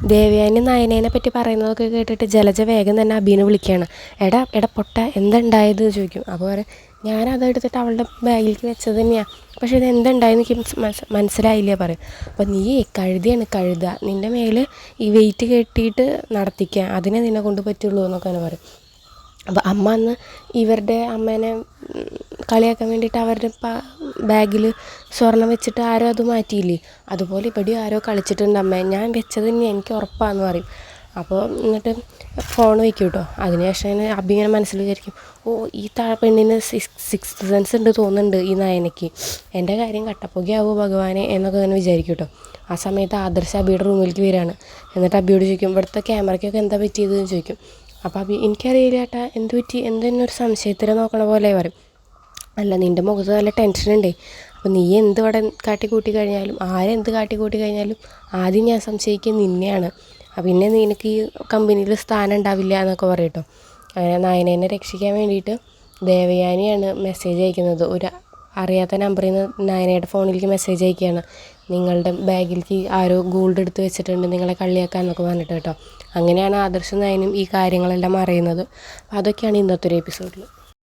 ദേവയാനി നയനേനെ പറ്റി പറയുന്നതൊക്കെ കേട്ടിട്ട് ജലജ വേഗം തന്നെ അബീനെ വിളിക്കുകയാണ്. എടാ എടാ പൊട്ട എന്തുണ്ടായത് ചോദിക്കും. അപ്പോൾ പറയും ഞാനതെടുത്തിട്ട് അവളുടെ ബാഗിലേക്ക് വെച്ചത് തന്നെയാണ്, പക്ഷേ ഇത് എന്തുണ്ടായെന്ന് എനിക്ക് മനസ്സിലായില്ല പറയും. അപ്പോൾ നീ കഴുതിയാണ് കഴുത, നിൻ്റെ മേൽ ഈ വെയിറ്റ് കെട്ടിയിട്ട് നടത്തിക്കുക, അതിനെ നിന്നെ കൊണ്ട് പറ്റുള്ളൂ എന്നൊക്കെ പറയും. അപ്പോൾ അമ്മ അന്ന് ഇവരുടെ അമ്മേനെ കളിയാക്കാൻ വേണ്ടിയിട്ട് അവരുടെ ബാഗിൽ സ്വർണം വെച്ചിട്ട് ആരോ അത് മാറ്റിയില്ലേ, അതുപോലെ ഇവിടെ ആരോ കളിച്ചിട്ടുണ്ട് അമ്മ, ഞാൻ വെച്ചത് തന്നെ എനിക്ക് ഉറപ്പാന്ന് പറയും. അപ്പോൾ എന്നിട്ട് ഫോൺ വയ്ക്കും കേട്ടോ. അതിനുശേഷം അബി ഇങ്ങനെ മനസ്സിൽ വിചാരിക്കും, ഓ ഈ പെണ്ണിന് സിക്സ്ത് സെൻസ് ഉണ്ട് തോന്നുന്നുണ്ട് ഈ നയനയ്ക്ക്, എൻ്റെ കാര്യം കട്ടപ്പുകയാവോ ഭഗവാനെ എന്നൊക്കെ അങ്ങനെ വിചാരിക്കും കേട്ടോ. ആ സമയത്ത് ആദർശ് അബിയുടെ റൂമിലേക്ക് വരികയാണ്. എന്നിട്ട് അബിയോട് ചോദിക്കും ഇവിടുത്തെ ക്യാമറയ്ക്കൊക്കെ എന്താ പറ്റിയതെന്ന് ചോദിക്കും. അപ്പോൾ അബി എനിക്കറിയില്ല ഏട്ടാ എന്ത് പറ്റി, എന്തെന്നൊരു സംശയത്തിൽ നോക്കണ പോലെ പറയും. അല്ല നിൻ്റെ മുഖത്ത് നല്ല ടെൻഷനുണ്ടേ, അപ്പോൾ നീ എന്ത് ഇവിടെ കാട്ടിക്കൂട്ടി കഴിഞ്ഞാലും ആരെന്ത് കാട്ടിക്കൂട്ടി കഴിഞ്ഞാലും ആദ്യം ഞാൻ സംശയിക്കുക നിന്നെയാണ്, പിന്നെ നിനക്ക് ഈ കമ്പനിയിൽ സ്ഥാനം ഉണ്ടാവില്ല എന്നൊക്കെ പറയും കേട്ടോ. അങ്ങനെ നയനേനെ രക്ഷിക്കാൻ വേണ്ടിയിട്ട് ദേവയാനിയാണ് മെസ്സേജ് അയക്കുന്നത്. ഒരു അറിയാത്ത നമ്പറിൽ നിന്ന് നയനയുടെ ഫോണിലേക്ക് മെസ്സേജ് അയക്കുകയാണ്, നിങ്ങളുടെ ബാഗിലേക്ക് ആരോ ഗോൾഡ് എടുത്ത് വെച്ചിട്ടുണ്ട്, നിങ്ങളെ കളിയാക്കാന്നൊക്കെ പറഞ്ഞിട്ട് കേട്ടോ. അങ്ങനെയാണ് ആദർശും നയനും ഈ കാര്യങ്ങളെല്ലാം അറിയുന്നത്. അതൊക്കെയാണ് ഇന്നത്തെ ഒരു എപ്പിസോഡിൽ.